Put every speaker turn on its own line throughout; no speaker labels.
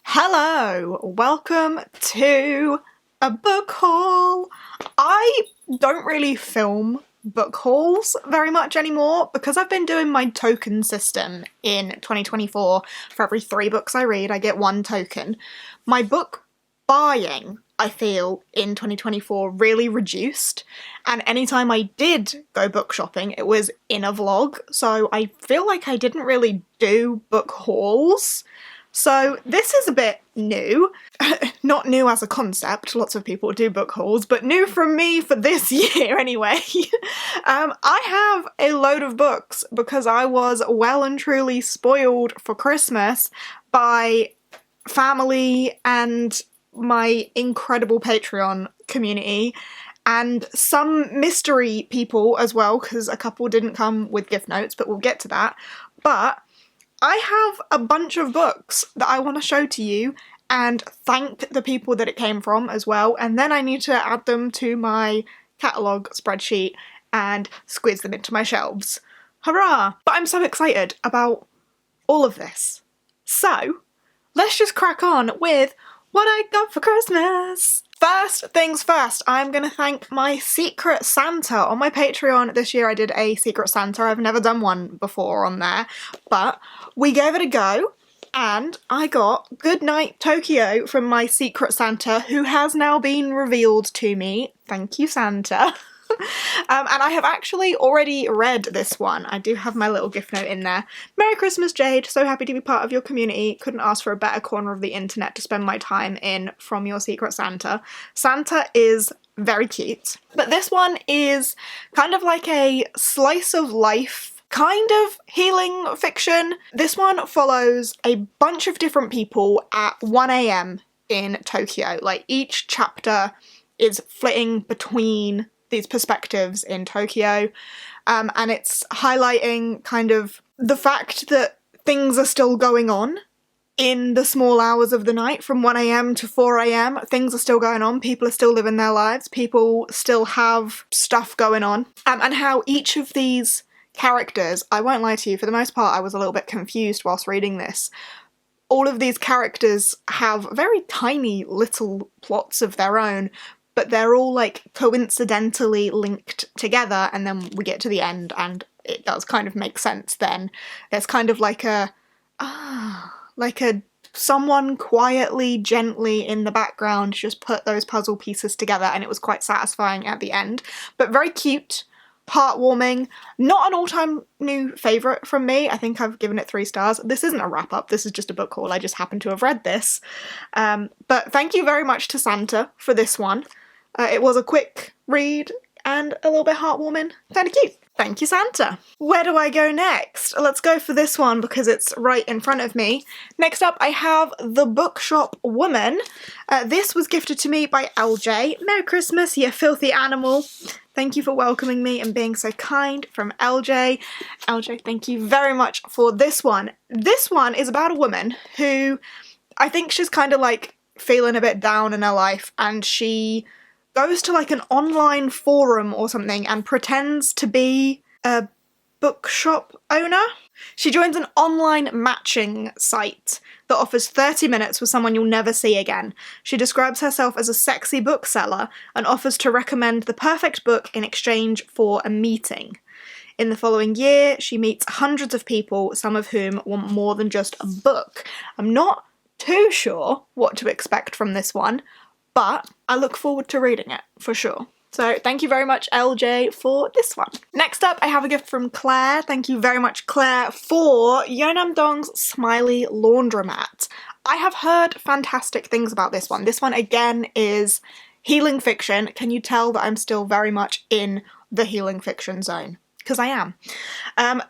Hello, welcome to a book haul. I don't really film book hauls very much anymore because I've been doing my token system in 2024. For every 3 books I read, I get 1 token. My book buying, I feel, in 2024 really reduced, and anytime I did go book shopping, it was in a vlog, so I feel like I didn't really do book hauls. So this is a bit new. Not new as a concept, lots of people do book hauls, but new from me for this year anyway. I have a load of books because I was well and truly spoiled for Christmas by family and my incredible Patreon community, and some mystery people as well, because a couple didn't come with gift notes, but we'll get to that. But I have a bunch of books that I want to show to you and thank the people that it came from as well, and then I need to add them to my catalogue spreadsheet and squeeze them into my shelves. Hurrah! But I'm so excited about all of this. So, let's just crack on with what I got for Christmas! First things first, I'm gonna thank my Secret Santa. On my Patreon this year I did a Secret Santa. I've never done one before on there, but we gave it a go, and I got Goodnight Tokyo from my Secret Santa, who has now been revealed to me. Thank you, Santa. And I have actually already read this one. I do have my little gift note in there. Merry Christmas, Jade. So happy to be part of your community. Couldn't ask for a better corner of the internet to spend my time in from your Secret Santa. Santa is very cute. But this one is kind of like a slice of life kind of healing fiction. This one follows a bunch of different people at 1 a.m. in Tokyo. Like, each chapter is flitting between these perspectives in Tokyo, and it's highlighting kind of the fact that things are still going on in the small hours of the night from 1 a.m. to 4 a.m. Things are still going on, people are still living their lives, people still have stuff going on, and how each of these characters, I won't lie to you, for the most part I was a little bit confused whilst reading this. All of these characters have very tiny little plots of their own, but they're all like coincidentally linked together, and then we get to the end and it does kind of make sense then. There's kind of like a someone quietly, gently in the background just put those puzzle pieces together, and it was quite satisfying at the end. But very cute, heartwarming, not an all-time new favourite from me. I think I've given it 3 stars. This isn't a wrap-up, this is just a book haul. I just happen to have read this. But thank you very much to Santa for this one. It was a quick read and a little bit heartwarming. Kinda cute. Thank you, Santa. Where do I go next? Let's go for this one because it's right in front of me. Next up, I have The Bookshop Woman. This was gifted to me by LJ. Merry Christmas, you filthy animal. Thank you for welcoming me and being so kind, from LJ. LJ, thank you very much for this one. This one is about a woman who, I think she's kind of like feeling a bit down in her life, and she goes to like an online forum or something and pretends to be a bookshop owner. She joins an online matching site that offers 30 minutes with someone you'll never see again. She describes herself as a sexy bookseller and offers to recommend the perfect book in exchange for a meeting. In the following year, she meets hundreds of people, some of whom want more than just a book. I'm not too sure what to expect from this one, but I look forward to reading it, for sure. So thank you very much, LJ, for this one. Next up, I have a gift from Claire. Thank you very much, Claire, for Yeonam-dong's Smiley Laundromat. I have heard fantastic things about this one. This one, again, is healing fiction. Can you tell that I'm still very much in the healing fiction zone? Because I am.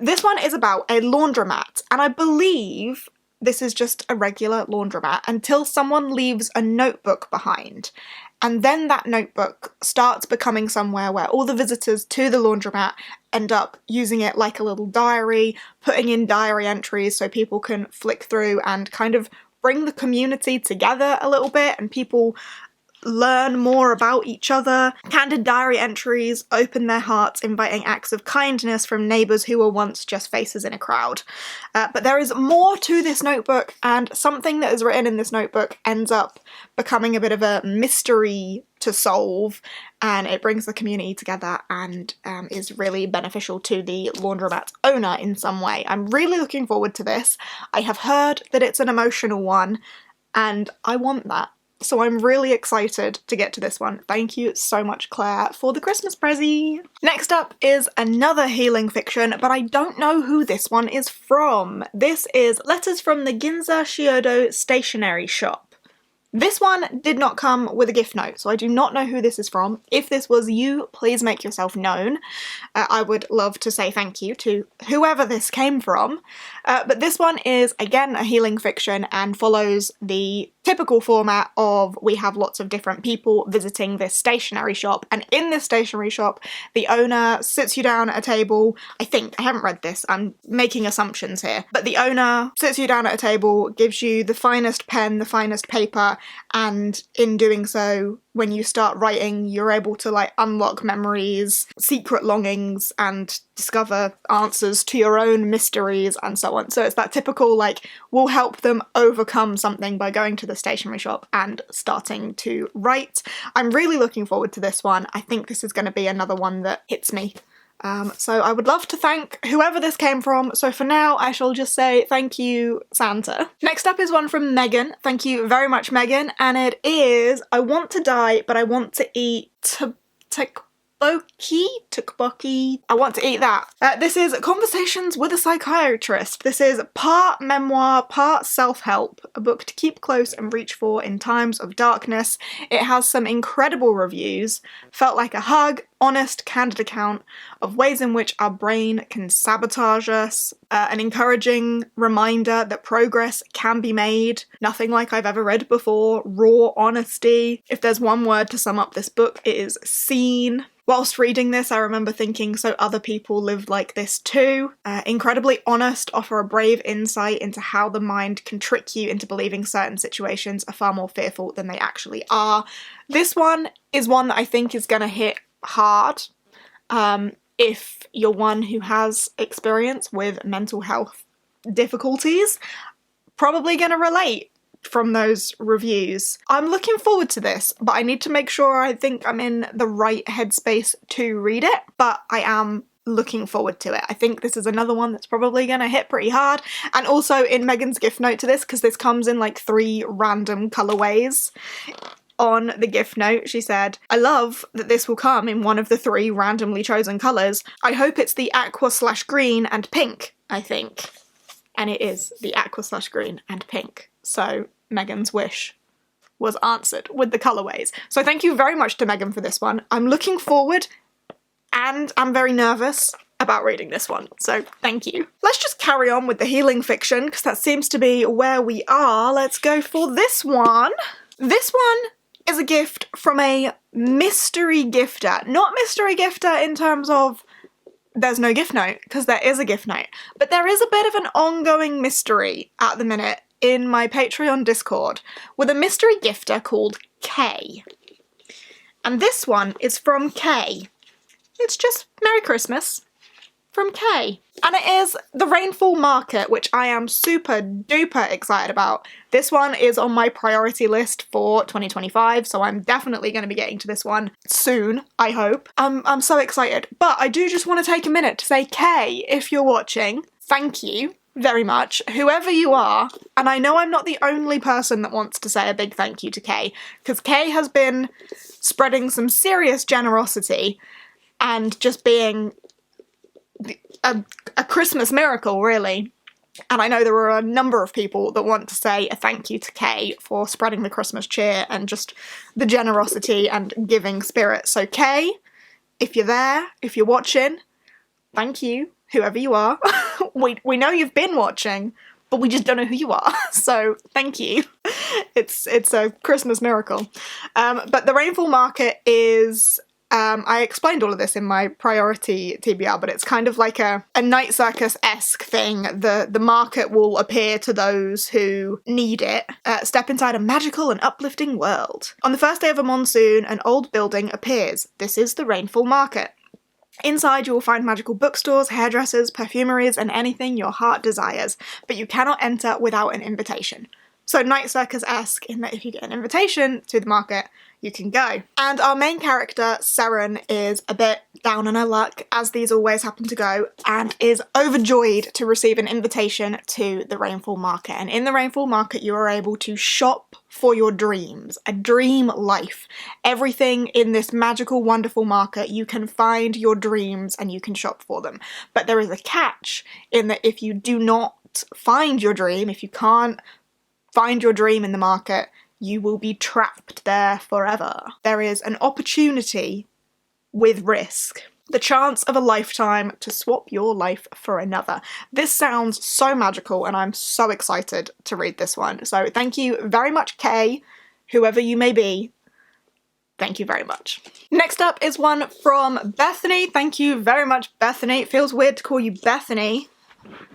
This one is about a laundromat, and I believe this is just a regular laundromat until someone leaves a notebook behind. And then that notebook starts becoming somewhere where all the visitors to the laundromat end up using it like a little diary, putting in diary entries so people can flick through and kind of bring the community together a little bit, and people learn more about each other. Candid diary entries open their hearts, inviting acts of kindness from neighbours who were once just faces in a crowd. But there is more to this notebook, and something that is written in this notebook ends up becoming a bit of a mystery to solve, and it brings the community together and is really beneficial to the laundromat owner in some way. I'm really looking forward to this. I have heard that it's an emotional one, and I want that. So I'm really excited to get to this one. Thank you so much, Claire, for the Christmas prezi. Next up is another healing fiction, but I don't know who this one is from. This is Letters from the Ginza Shiodo Stationery Shop. This one did not come with a gift note, so I do not know who this is from. If this was you, please make yourself known. I would love to say thank you to whoever this came from. But this one is, again, a healing fiction and follows the typical format of we have lots of different people visiting this stationery shop, and in this stationery shop, the owner sits you down at a table. I haven't read this, I'm making assumptions here, but the owner sits you down at a table, gives you the finest pen, the finest paper, and in doing so, when you start writing, you're able to like unlock memories, secret longings, and discover answers to your own mysteries and so on. So it's that typical like, we'll help them overcome something by going to the stationery shop and starting to write. I'm really looking forward to this one. I think this is going to be another one that hits me. So I would love to thank whoever this came from, so for now I shall just say thank you, Santa. Next up is one from Megan. Thank you very much, Megan, and it is I want to die, but I want to eat tukboki. I want to eat that. This is Conversations with a Psychiatrist. This is part memoir, part self-help, a book to keep close and reach for in times of darkness. It has some incredible reviews. Felt like a hug, honest, candid account of ways in which our brain can sabotage us. An encouraging reminder that progress can be made. Nothing like I've ever read before. Raw honesty. If there's one word to sum up this book, it is seen. Whilst reading this, I remember thinking, so other people lived like this too. Incredibly honest, offer a brave insight into how the mind can trick you into believing certain situations are far more fearful than they actually are. This one is one that I think is going to hit hard if you're one who has experience with mental health difficulties. Probably going to relate from those reviews. I'm looking forward to this, but I need to make sure I think I'm in the right headspace to read it, but I am looking forward to it. I think this is another one that's probably going to hit pretty hard. And also in Megan's gift note to this, because this comes in like 3 random colourways, on the gift note she said, I love that this will come in one of the 3 randomly chosen colours. I hope it's the aqua/green and pink, I think. And it is the aqua/green and pink. So Megan's wish was answered with the colourways. So thank you very much to Megan for this one. I'm looking forward and I'm very nervous about reading this one, so thank you. Let's just carry on with the healing fiction, because that seems to be where we are. Let's go for this one. This one is a gift from a mystery gifter. Not mystery gifter in terms of there's no gift note, because there is a gift note, but there is a bit of an ongoing mystery at the minute in my Patreon Discord with a mystery gifter called Kay. And this one is from Kay. It's just Merry Christmas from Kay. And it is the Rainfall Market, which I am super duper excited about. This one is on my priority list for 2025, so I'm definitely going to be getting to this one soon, I hope. I'm so excited. But I do just want to take a minute to say, Kay, if you're watching, thank you very much, whoever you are. And I know I'm not the only person that wants to say a big thank you to Kay, because Kay has been spreading some serious generosity and just being a Christmas miracle, really. And I know there are a number of people that want to say a thank you to Kay for spreading the Christmas cheer and just the generosity and giving spirit. So Kay, if you're there, if you're watching, thank you, whoever you are. we know you've been watching, but we just don't know who you are. So thank you. It's a Christmas miracle. But the Rainfall Market is I explained all of this in my priority TBR, but it's kind of like a night circus-esque thing. The market will appear to those who need it. Step inside a magical and uplifting world. On the first day of a monsoon, an old building appears. This is the Rainfall Market. Inside you will find magical bookstores, hairdressers, perfumeries, and anything your heart desires, but you cannot enter without an invitation. So night circus-esque in that if you get an invitation to the market, you can go. And our main character, Seren, is a bit down on her luck, as these always happen to go, and is overjoyed to receive an invitation to the Rainfall Market. And in the Rainfall Market, you are able to shop for your dreams, a dream life. Everything in this magical, wonderful market, you can find your dreams and you can shop for them. But there is a catch in that if you do not find your dream, if you can't find your dream in the market, you will be trapped there forever. There is an opportunity with risk. The chance of a lifetime to swap your life for another. This sounds so magical and I'm so excited to read this one. So thank you very much, Kay, whoever you may be. Thank you very much. Next up is one from Bethany. Thank you very much, Bethany. It feels weird to call you Bethany.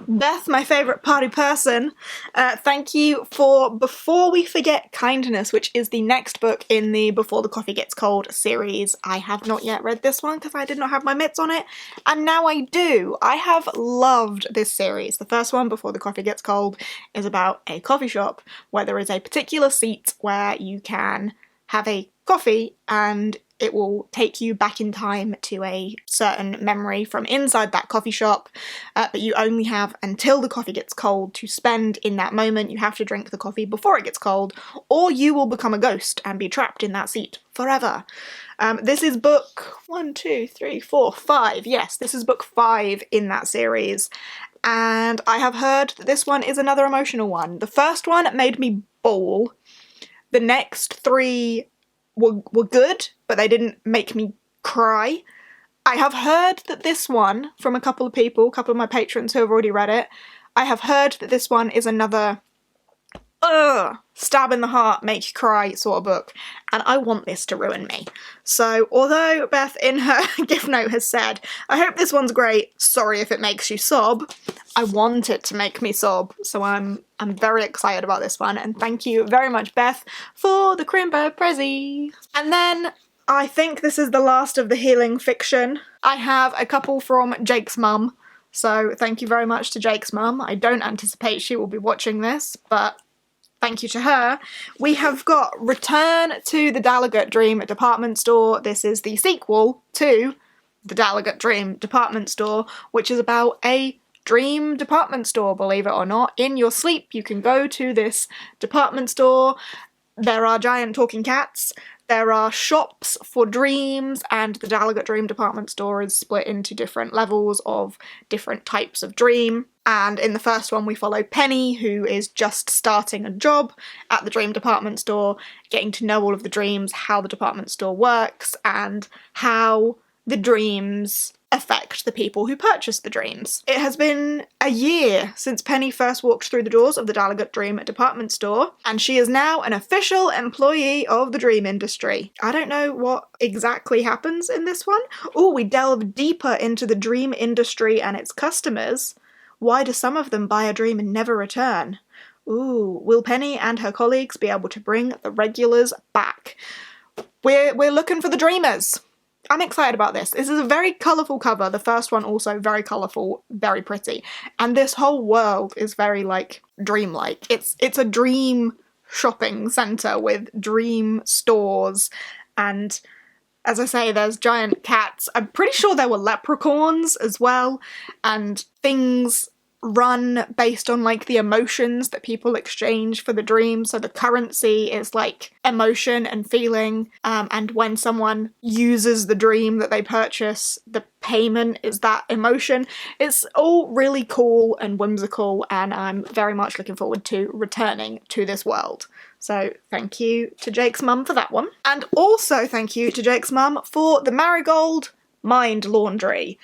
Beth, my favourite party person, thank you for Before We Forget Kindness, which is the next book in the Before the Coffee Gets Cold series. I have not yet read this one because I did not have my mitts on it, and now I do. I have loved this series. The first one, Before the Coffee Gets Cold, is about a coffee shop where there is a particular seat where you can have a coffee and it will take you back in time to a certain memory from inside that coffee shop, but you only have until the coffee gets cold to spend in that moment. You have to drink the coffee before it gets cold, or you will become a ghost and be trapped in that seat forever. This is book 1, 2, 3, 4, 5. Yes, this is book 5 in that series, and I have heard that this one is another emotional one. The first one made me bawl. The next 3 were good, but they didn't make me cry. I have heard that this one, from a couple of my patrons who have already read it, I have heard that this one is another stab in the heart, make you cry sort of book, and I want this to ruin me. So although Beth in her gift note has said, I hope this one's great, sorry if it makes you sob, I want it to make me sob, so I'm very excited about this one, and thank you very much, Beth, for the Crimbo Prezi. And then I think this is the last of the healing fiction. I have a couple from Jake's mum, so thank you very much to Jake's mum. I don't anticipate she will be watching this, but thank you to her. We have got Return to the Delegate Dream Department Store. This is the sequel to the Delegate Dream Department Store, which is about a dream department store, believe it or not. In your sleep, you can go to this department store. There are giant talking cats. There are shops for dreams, and the Delegate Dream Department Store is split into different levels of different types of dream. And in the first one we follow Penny, who is just starting a job at the Dream Department Store, getting to know all of the dreams, how the department store works, and how the dreams affect the people who purchase the dreams. It has been a year since Penny first walked through the doors of the Delegate Dream Department Store, and she is now an official employee of the dream industry. I don't know what exactly happens in this one. Oh, we delve deeper into the dream industry and its customers. Why do some of them buy a dream and never return? Ooh, will Penny and her colleagues be able to bring the regulars back? We're looking for the dreamers. I'm excited about this. This is a very colourful cover. The first one also very colourful, very pretty. And this whole world is very, like, dreamlike. It's a dream shopping centre with dream stores, and as I say, there's giant cats. I'm pretty sure there were leprechauns as well, and things run based on, like, the emotions that people exchange for the dream. So the currency is, like, emotion and feeling, and when someone uses the dream that they purchase, the payment is that emotion. It's all really cool and whimsical, and I'm very much looking forward to returning to this world. So thank you to Jake's mum for that one. And also thank you to Jake's mum for the Marigold Mind Laundry.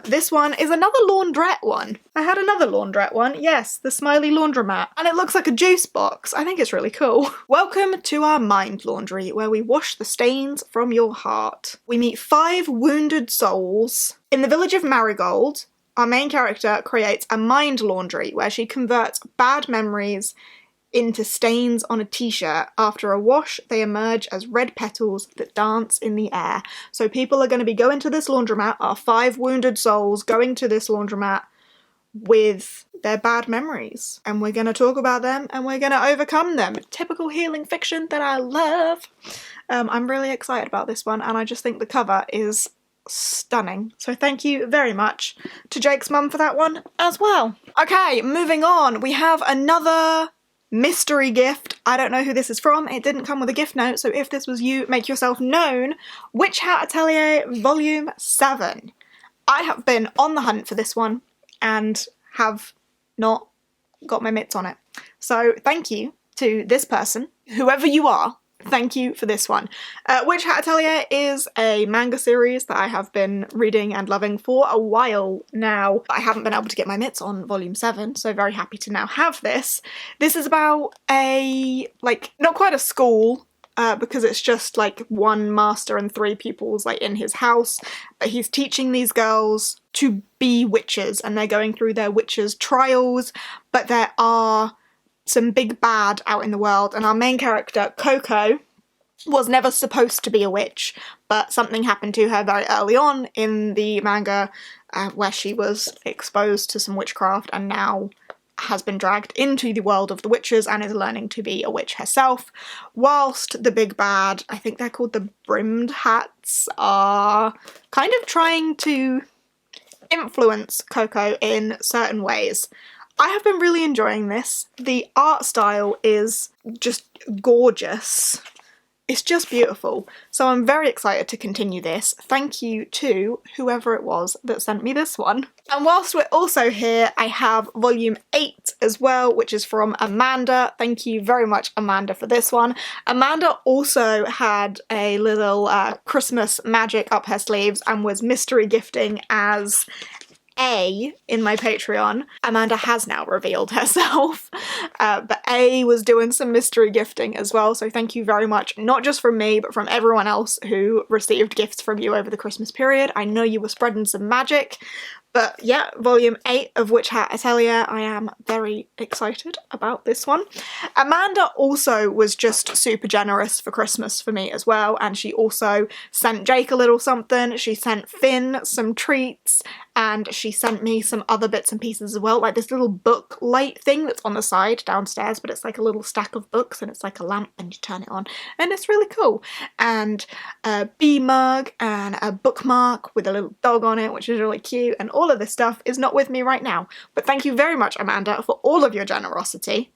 This one is another laundrette one. I had another laundrette one, yes, the Smiley Laundromat. And it looks like a juice box. I think it's really cool. Welcome to our Mind Laundry, where we wash the stains from your heart. We meet 5 wounded souls. In the village of Marigold, our main character creates a mind laundry where she converts bad memories into stains on a t-shirt. After a wash, they emerge as red petals that dance in the air. So people are going to be going to this laundromat, our 5 wounded souls going to this laundromat with their bad memories. And we're going to talk about them and we're going to overcome them. Typical healing fiction that I love. I'm really excited about this one, and I just think the cover is stunning. So thank you very much to Jake's mum for that one as well. Okay, moving on. We have another mystery gift. I don't know who this is from. It didn't come with a gift note, so if this was you, make yourself known. Witch Hat Atelier Volume 7. I have been on the hunt for this one and have not got my mitts on it. So thank you to this person, whoever you are. Thank you for this one. Witch Hat Atelier is a manga series that I have been reading and loving for a while now. I haven't been able to get my mitts on Volume 7, so very happy to now have this. This is about a, not quite a school, because it's just like one master and 3 pupils in his house, but he's teaching these girls to be witches, and they're going through their witches trials, but there are some big bad out in the world, and our main character, Coco, was never supposed to be a witch, but something happened to her very early on in the manga where she was exposed to some witchcraft and now has been dragged into the world of the witches and is learning to be a witch herself, whilst the big bad, I think they're called the Brimmed Hats, are kind of trying to influence Coco in certain ways. I have been really enjoying this. The art style is just gorgeous. It's just beautiful. So I'm very excited to continue this. Thank you to whoever it was that sent me this one. And whilst we're also here, I have Volume 8 as well, which is from Amanda. Thank you very much, Amanda, for this one. Amanda also had a little Christmas magic up her sleeves and was mystery gifting as A in my Patreon. Amanda has now revealed herself, but A was doing some mystery gifting as well, so thank you very much, not just from me, but from everyone else who received gifts from you over the Christmas period. I know you were spreading some magic. But yeah, Volume 8 of Witch Hat Atelier, I am very excited about this one. Amanda also was just super generous for Christmas for me as well, and she also sent Jake a little something, she sent Finn some treats, and she sent me some other bits and pieces as well, like this little book light thing that's on the side downstairs, but it's like a little stack of books and it's like a lamp and you turn it on, and it's really cool. And a bee mug and a bookmark with a little dog on it, which is really cute, and all of this stuff is not with me right now. But thank you very much, Amanda, for all of your generosity.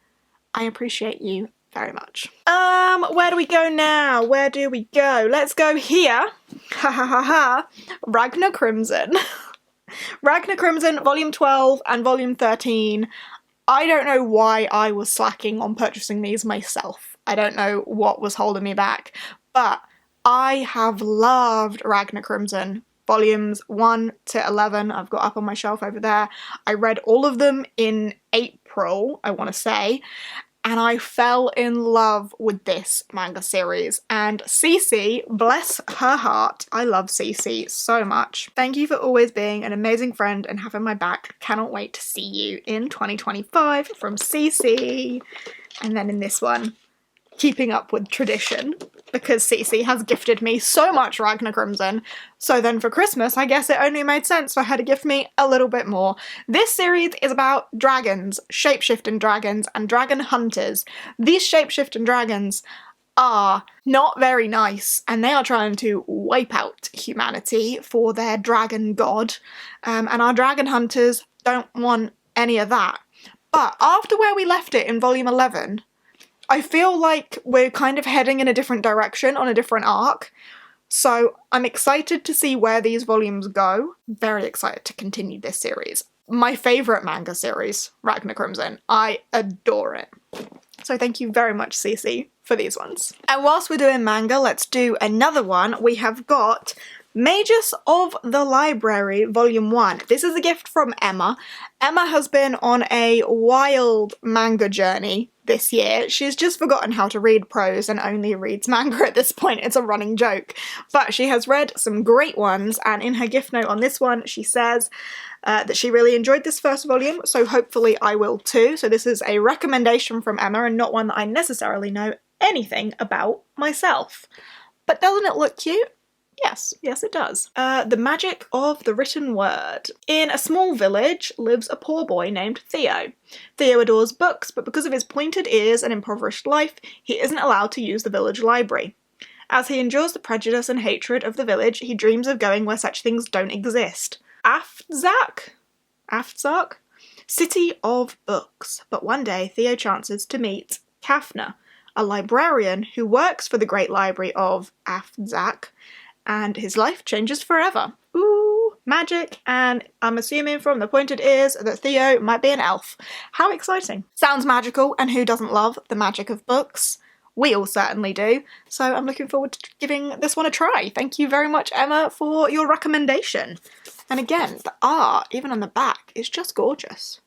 I appreciate you very much. Where do we go now? Where do we go? Let's go here. Ha ha ha ha. Ragnar Crimson. Ragnar Crimson, Volume 12 and Volume 13. I don't know why I was slacking on purchasing these myself. I don't know what was holding me back, but I have loved Ragnar Crimson. Volumes 1 to 11 I've got up on my shelf over there. I read all of them in April, I want to say, and I fell in love with this manga series. And Cece, bless her heart, I love Cece so much. Thank you for always being an amazing friend and having my back. Cannot wait to see you in 2025 from Cece. And then in this one, keeping up with tradition, because Cece has gifted me so much Ragnar Crimson, so then for Christmas I guess it only made sense for her to gift me a little bit more. This series is about dragons, shapeshifting dragons, and dragon hunters. These shapeshifting dragons are not very nice, and they are trying to wipe out humanity for their dragon god, and our dragon hunters don't want any of that. But after where we left it in Volume 11, I feel like we're kind of heading in a different direction on a different arc, so I'm excited to see where these volumes go. Very excited to continue this series. My favourite manga series, Ragnar Crimson. I adore it. So thank you very much, Cece, for these ones. And whilst we're doing manga, let's do another one. We have got Magus of the Library, Volume 1. This is a gift from Emma. Emma has been on a wild manga journey this year. She's just forgotten how to read prose and only reads manga at this point. It's a running joke. But she has read some great ones, and in her gift note on this one, she says that she really enjoyed this first volume, so hopefully I will too. So this is a recommendation from Emma and not one that I necessarily know anything about myself. But doesn't it look cute? Yes, yes it does. The magic of the written word. In a small village lives a poor boy named Theo. Theo adores books, but because of his pointed ears and impoverished life, he isn't allowed to use the village library. As he endures the prejudice and hatred of the village, he dreams of going where such things don't exist. Aftzak? City of books. But one day Theo chances to meet Kafna, a librarian who works for the great library of Aftzak, and his life changes forever. Ooh, magic, and I'm assuming from the pointed ears that Theo might be an elf. How exciting. Sounds magical, and who doesn't love the magic of books? We all certainly do, so I'm looking forward to giving this one a try. Thank you very much, Emma, for your recommendation. And again, the art, even on the back, is just gorgeous.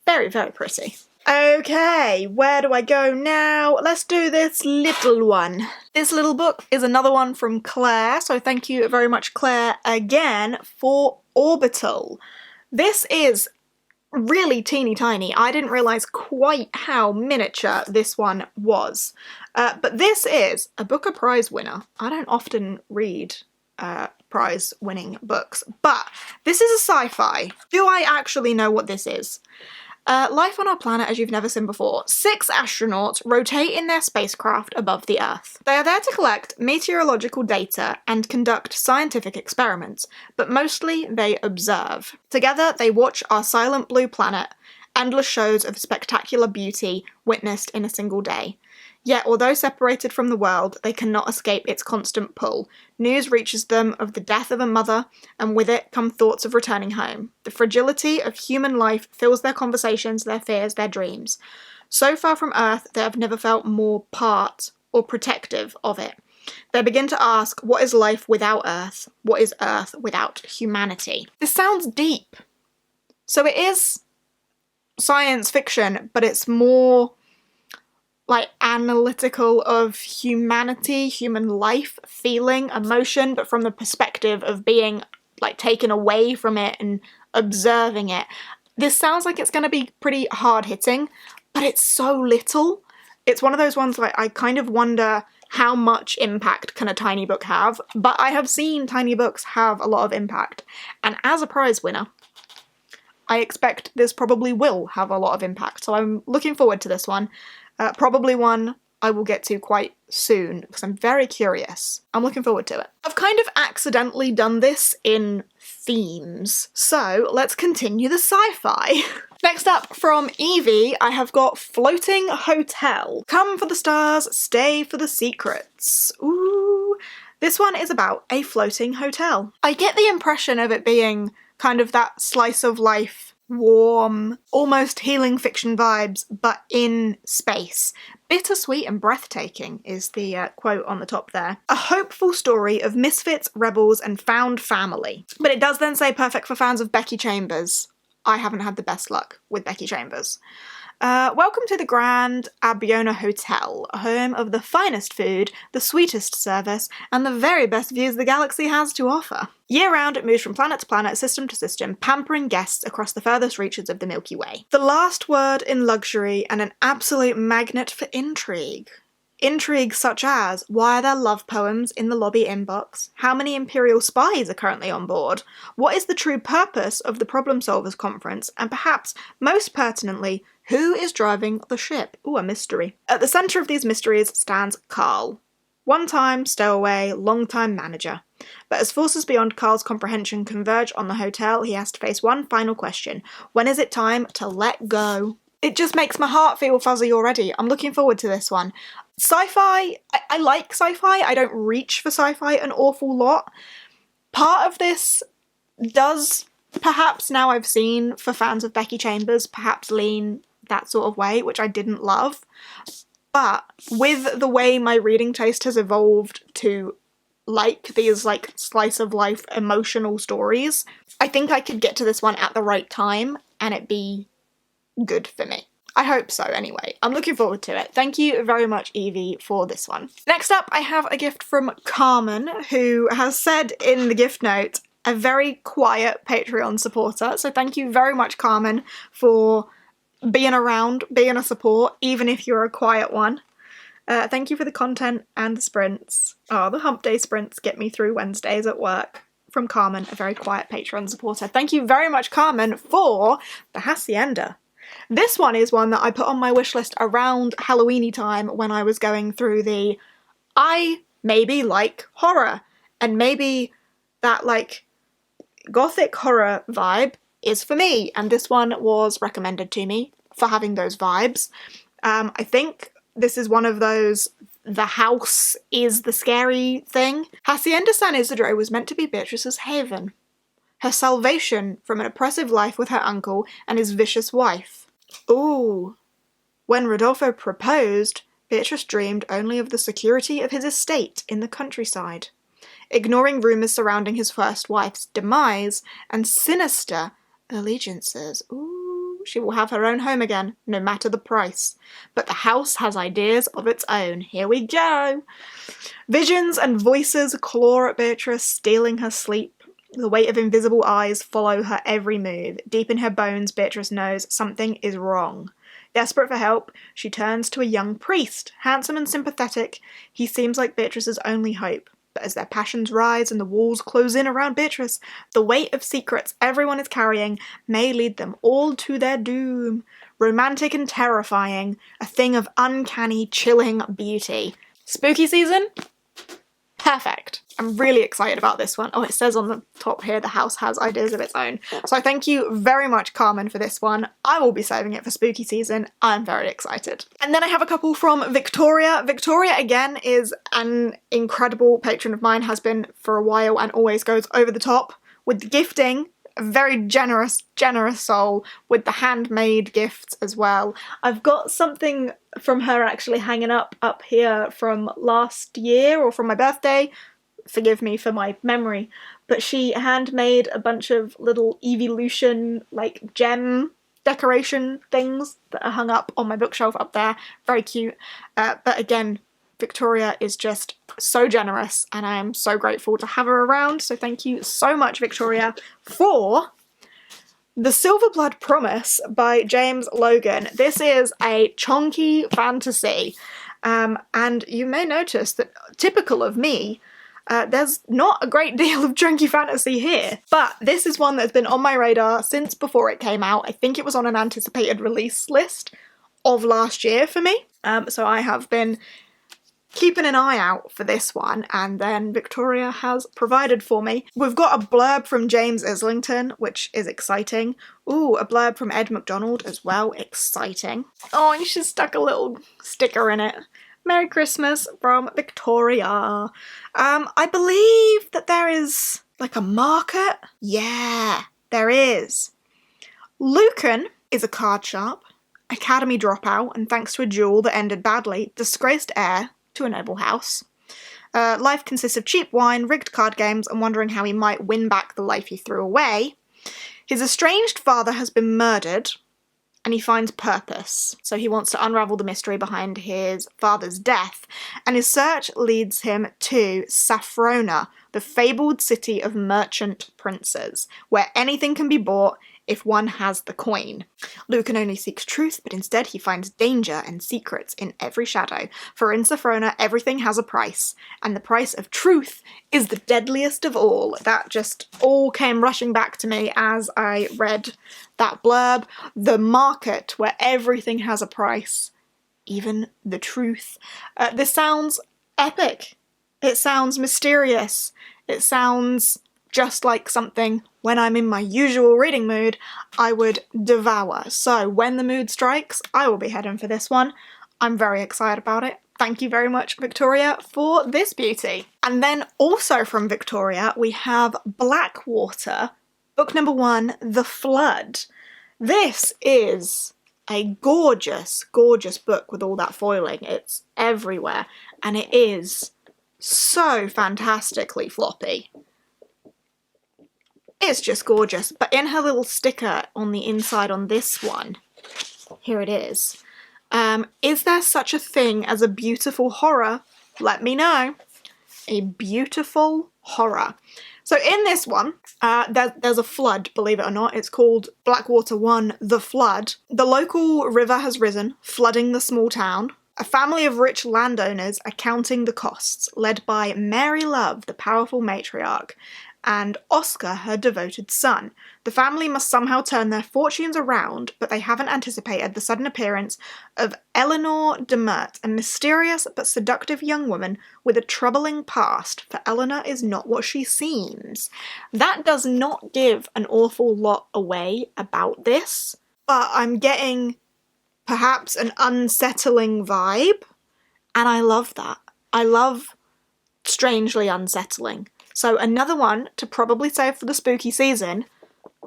Very, very pretty. Okay, where do I go now? Let's do this little one. This little book is another one from Claire, so thank you very much, Claire, again, for Orbital. This is really teeny tiny. I didn't realise quite how miniature this one was. But this is a Booker Prize winner. I don't often read prize-winning books, but this is a sci-fi. Do I actually know what this is? Life on our planet as you've never seen before. 6 astronauts rotate in their spacecraft above the Earth. They are there to collect meteorological data and conduct scientific experiments, but mostly they observe. Together they watch our silent blue planet, endless shows of spectacular beauty witnessed in a single day. Yet, although separated from the world, they cannot escape its constant pull. News reaches them of the death of a mother, and with it come thoughts of returning home. The fragility of human life fills their conversations, their fears, their dreams. So far from Earth, they have never felt more part or protective of it. They begin to ask, what is life without Earth? What is Earth without humanity? This sounds deep. So it is science fiction, but it's more like analytical of humanity, human life, feeling, emotion, but from the perspective of being like taken away from it and observing it. This sounds like it's going to be pretty hard-hitting, but it's so little. It's one of those ones like I kind of wonder how much impact can a tiny book have, but I have seen tiny books have a lot of impact, and as a prize winner, I expect this probably will have a lot of impact, so I'm looking forward to this one. Probably one I will get to quite soon, because I'm very curious. I'm looking forward to it. I've kind of accidentally done this in themes, so let's continue the sci-fi. Next up, from Evie, I have got Floating Hotel. Come for the stars, stay for the secrets. Ooh. This one is about a floating hotel. I get the impression of it being kind of that slice of life, warm, almost healing fiction vibes, but in space. Bittersweet and breathtaking is the quote on the top there. A hopeful story of misfits, rebels, and found family. But it does then say perfect for fans of Becky Chambers. I haven't had the best luck with Becky Chambers. Welcome to the Grand Abiona Hotel, home of the finest food, the sweetest service, and the very best views the galaxy has to offer. Year-round, it moves from planet to planet, system to system, pampering guests across the furthest reaches of the Milky Way. The last word in luxury and an absolute magnet for intrigue. Intrigue such as, why are there love poems in the lobby inbox? How many Imperial spies are currently on board? What is the true purpose of the Problem Solvers Conference? And perhaps, most pertinently, who is driving the ship? Ooh, a mystery. At the centre of these mysteries stands Carl. One-time stowaway, long-time manager. But as forces beyond Carl's comprehension converge on the hotel, he has to face one final question. When is it time to let go? It just makes my heart feel fuzzy already. I'm looking forward to this one. Sci-fi, I like sci-fi. I don't reach for sci-fi an awful lot. Part of this does, perhaps now I've seen, for fans of Becky Chambers, perhaps lean that sort of way, which I didn't love. But with the way my reading taste has evolved to like these like slice of life emotional stories, I think I could get to this one at the right time and it be good for me. I hope so anyway. I'm looking forward to it. Thank you very much, Evie, for this one. Next up, I have a gift from Carmen, who has said in the gift note, a very quiet Patreon supporter. So thank you very much, Carmen, for being around, being a support, even if you're a quiet one. Thank you for the content and the sprints. Oh, the hump day sprints get me through Wednesdays at work. From Carmen, a very quiet Patreon supporter. Thank you very much, Carmen, for the Hacienda. This one is one that I put on my wish list around Halloweeny time when I was going through the I maybe like horror, and maybe that like Gothic horror vibe is for me, and this one was recommended to me for having those vibes. I think this is one of those the house is the scary thing. Hacienda San Isidro was meant to be Beatrice's haven, her salvation from an oppressive life with her uncle and his vicious wife. Ooh. When Rodolfo proposed, Beatrice dreamed only of the security of his estate in the countryside, ignoring rumours surrounding his first wife's demise and sinister allegiances. Ooh. She will have her own home again, no matter the price. But the house has ideas of its own. Here we go! Visions and voices claw at Beatrice, stealing her sleep. The weight of invisible eyes follow her every move. Deep in her bones, Beatrice knows something is wrong. Desperate for help, she turns to a young priest. Handsome and sympathetic, he seems like Beatrice's only hope. But as their passions rise and the walls close in around Beatrice, the weight of secrets everyone is carrying may lead them all to their doom. Romantic and terrifying, a thing of uncanny, chilling beauty. Spooky season? Perfect. I'm really excited about this one. Oh, it says on the top here, the house has ideas of its own. So thank you very much, Carmen, for this one. I will be saving it for spooky season. I'm very excited. And then I have a couple from Victoria. Victoria, again, is an incredible patron of mine, has been for a while and always goes over the top with the gifting. A very generous soul with the handmade gifts as well. I've got something from her actually hanging up here from last year or from my birthday. Forgive me for my memory, but she handmade a bunch of little evolution like gem decoration things that are hung up on my bookshelf up there. Very cute. But again, Victoria is just so generous and I am so grateful to have her around. So thank you so much, Victoria, for The Silverblood Promise by James Logan. This is a chunky fantasy. And you may notice that, typical of me, there's not a great deal of chunky fantasy here, but this is one that's been on my radar since before it came out. I think it was on an anticipated release list of last year for me. So I have been keeping an eye out for this one, and then Victoria has provided for me. We've got a blurb from James Islington, which is exciting. Ooh, a blurb from Ed McDonald as well, exciting. Oh, and she's stuck a little sticker in it. Merry Christmas from Victoria. I believe that there is like a market. Yeah, there is. Lucan is a card sharp, academy dropout, and thanks to a duel that ended badly, disgraced heir to a noble house. Life consists of cheap wine, rigged card games, and wondering how he might win back the life he threw away. His estranged father has been murdered, and he finds purpose. So he wants to unravel the mystery behind his father's death, and his search leads him to Safrona, the fabled city of merchant princes, where anything can be bought if one has the coin. Lucan only seeks truth, but instead he finds danger and secrets in every shadow. For in Safrona, everything has a price, and the price of truth is the deadliest of all. That just all came rushing back to me as I read that blurb. The market, where everything has a price, even the truth. This sounds epic. It sounds mysterious. It sounds just like something, when I'm in my usual reading mood, I would devour. So when the mood strikes, I will be heading for this one. I'm very excited about it. Thank you very much, Victoria, for this beauty. And then also from Victoria, we have Blackwater, book number 1, The Flood. This is a gorgeous, gorgeous book with all that foiling. It's everywhere, and it is so fantastically floppy. It's just gorgeous. But in her little sticker on the inside on this one, here it is there such a thing as a beautiful horror? Let me know. A beautiful horror. So in this one, there's a flood, believe it or not. It's called Blackwater 1, The Flood. The local river has risen, flooding the small town. A family of rich landowners are counting the costs, led by Mary Love, the powerful matriarch, and Oscar, her devoted son. The family must somehow turn their fortunes around, but they haven't anticipated the sudden appearance of Eleanor Demert, a mysterious but seductive young woman with a troubling past, for Eleanor is not what she seems. That does not give an awful lot away about this, but I'm getting perhaps an unsettling vibe, and I love that. I love strangely unsettling. So another one to probably save for the spooky season.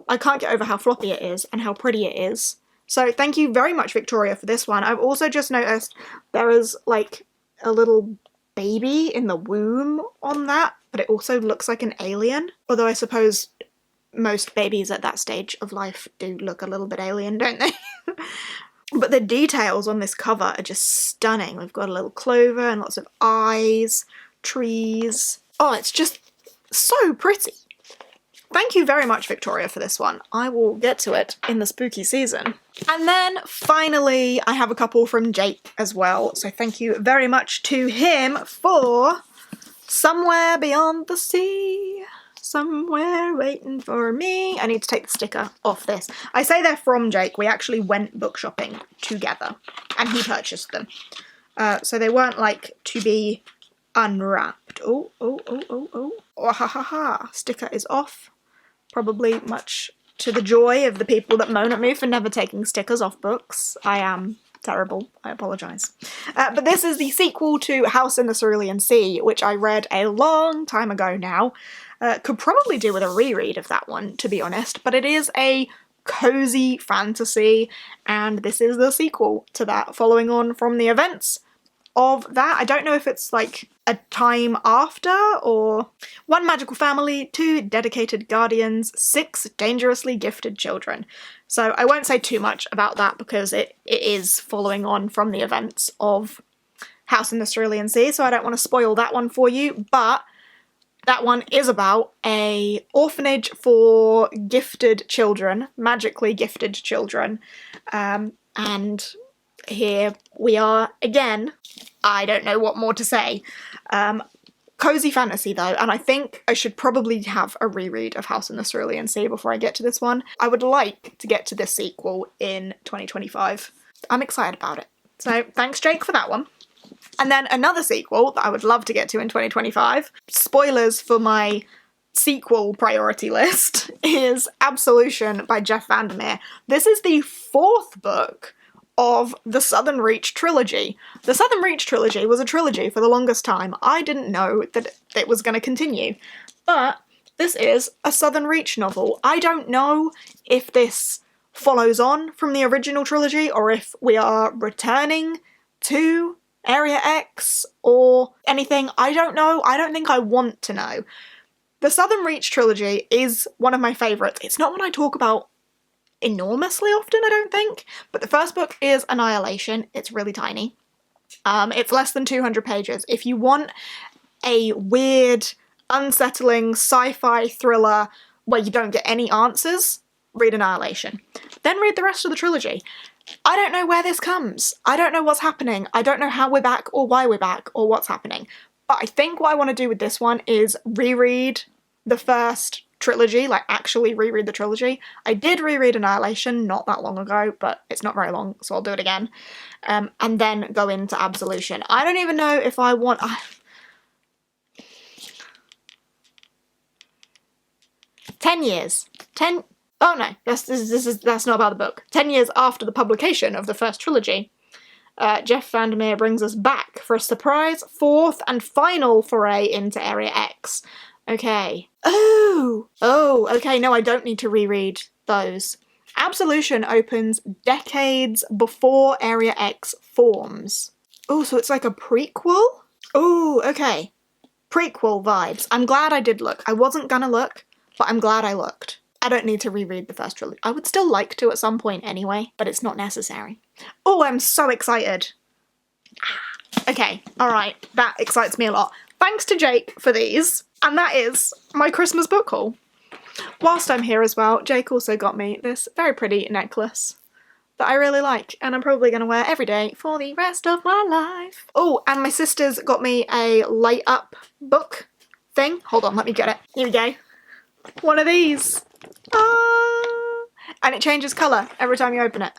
I can't get over how floppy it is and how pretty it is. So thank you very much, Victoria, for this one. I've also just noticed there is like a little baby in the womb on that, but it also looks like an alien. Although I suppose most babies at that stage of life do look a little bit alien, don't they? But the details on this cover are just stunning. We've got a little clover and lots of eyes, trees. Oh, it's just so pretty. Thank you very much, Victoria, for this one. I will get to it in the spooky season. And then finally, I have a couple from Jake as well. So thank you very much to him for Somewhere Beyond the Sea. Somewhere waiting for me. I need to take the sticker off this. I say they're from Jake. We actually went book shopping together and he purchased them. So they weren't like to be unwrapped. Oh, ha ha ha. Sticker is off. Probably much to the joy of the people that moan at me for never taking stickers off books. I am terrible. I apologise. But this is the sequel to House in the Cerulean Sea, which I read a long time ago now. Could probably do with a reread of that one, to be honest, but it is a cozy fantasy, and this is the sequel to that, following on from the events of that. I don't know if it's like a time after, or one magical family, 2 dedicated guardians, 6 dangerously gifted children. So I won't say too much about that because it is following on from the events of House in the Cerulean Sea, so I don't want to spoil that one for you, but that one is about a orphanage for gifted children, magically gifted children, and here we are again. I don't know what more to say. Cozy fantasy though, and I think I should probably have a reread of House in the Cerulean Sea before I get to this one. I would like to get to this sequel in 2025. I'm excited about it. So thanks, Jake, for that one. And then another sequel that I would love to get to in 2025, spoilers for my sequel priority list, is Absolution by Jeff Vandermeer. This is the 4th book of the Southern Reach trilogy. The Southern Reach trilogy was a trilogy for the longest time. I didn't know that it was going to continue, but this is a Southern Reach novel. I don't know if this follows on from the original trilogy or if we are returning to Area X or anything. I don't know. I don't think I want to know. The Southern Reach trilogy is one of my favourites. It's not one I talk about enormously often, I don't think, but the first book is Annihilation. It's really tiny. It's less than 200 pages. If you want a weird, unsettling sci-fi thriller where you don't get any answers, read Annihilation. Then read the rest of the trilogy. I don't know where this comes. I don't know what's happening. I don't know how we're back or why we're back or what's happening. But I think what I want to do with this one is reread the first trilogy, like actually reread the trilogy. I did reread Annihilation not that long ago, but it's not very long, so I'll do it again. And then go into Absolution. I don't even know if I want... 10 years. Oh no, that's not about the book. 10 years after the publication of the first trilogy, Jeff Vandermeer brings us back for a surprise 4th and final foray into Area X. Okay. Oh, okay, no, I don't need to reread those. Absolution opens decades before Area X forms. Oh, so it's like a prequel? Oh, okay. prequel vibes. I'm glad I did look. I wasn't gonna look, but I'm glad I looked. I don't need to reread the first trilogy. I would still like to at some point anyway, but it's not necessary. Oh, I'm so excited. Okay, alright, that excites me a lot. Thanks to Jake for these, and that is my Christmas book haul. Whilst I'm here as well, Jake also got me this very pretty necklace that I really like, and I'm probably going to wear every day for the rest of my life. Oh, and my sister's got me a light up book thing. Hold on, let me get it. Here we go. One of these. And it changes colour every time you open it.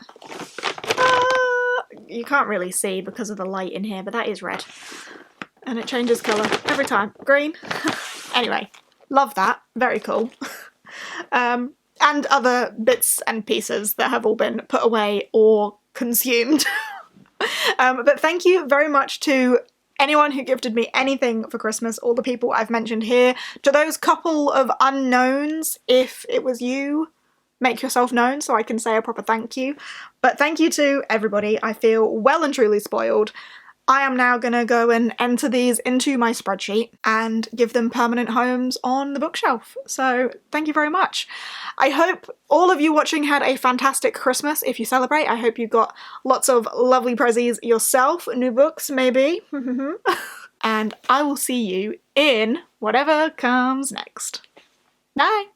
You can't really see because of the light in here, but that is red. And it changes colour every time. Green. Anyway, love that. Very cool. And other bits and pieces that have all been put away or consumed. But thank you very much to anyone who gifted me anything for Christmas, all the people I've mentioned here, to those couple of unknowns, if it was you, make yourself known so I can say a proper thank you. But thank you to everybody. I feel well and truly spoiled. I am now going to go and enter these into my spreadsheet and give them permanent homes on the bookshelf. So thank you very much. I hope all of you watching had a fantastic Christmas. If you celebrate, I hope you got lots of lovely prezzies yourself. New books, maybe. And I will see you in whatever comes next. Bye!